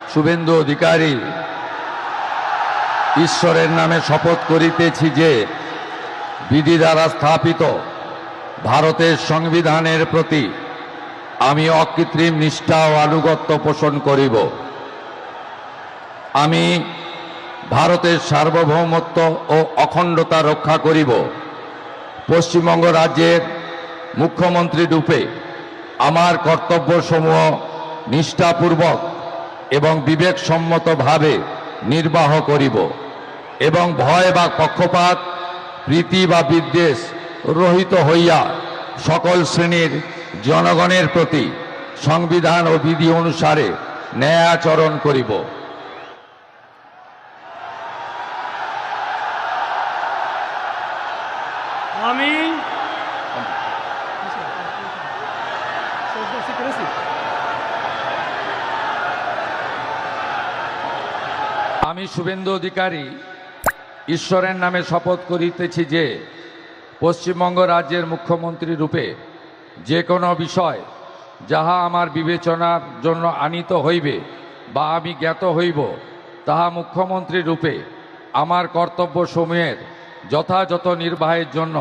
শুভেন্দু অধিকারী ঈশ্বরের নামে শপথ করিতেছি যে বিধি দ্বারা স্থাপিত ভারতের সংবিধানের প্রতি আমি অকৃত্রিম নিষ্ঠা ও আনুগত্য পোষণ করিব। আমি ভারতের সার্বভৌমত্ব ও অখণ্ডতা রক্ষা করিব। পশ্চিমবঙ্গ রাজ্যের মুখ্যমন্ত্রী রূপে আমার কর্তব্যসমূহ নিষ্ঠাপূর্বক এবং বিবেকসম্মতভাবে নির্বাহ করিব এবং ভয় বা পক্ষপাত, প্রীতি বা বিদ্বেষ রহিত হইয়া সকল শ্রেণীর জনগণের প্রতি সংবিধান ও বিধি অনুসারে ন্যায় আচরণ করিব। আমি শুভেন্দু অধিকারী ঈশ্বরের নামে শপথ করিতেছি যে পশ্চিমবঙ্গ রাজ্যের মুখ্যমন্ত্রী রূপে যে কোনো বিষয় যাহা আমার বিবেচনার জন্য আনিত হইবে বা আমি জ্ঞাত হইব, তাহা মুখ্যমন্ত্রী রূপে আমার কর্তব্যসমূহের যথাযথ নির্বাহের জন্য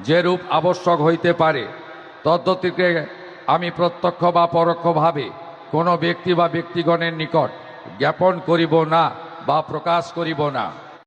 যেরূপ আবশ্যক হইতে পারে তদ্গতিকে আমি প্রত্যক্ষ বা পরোক্ষভাবে কোনো ব্যক্তি বা ব্যক্তিগণের নিকট জ্ঞাপন করিব না বা প্রকাশ করিব না।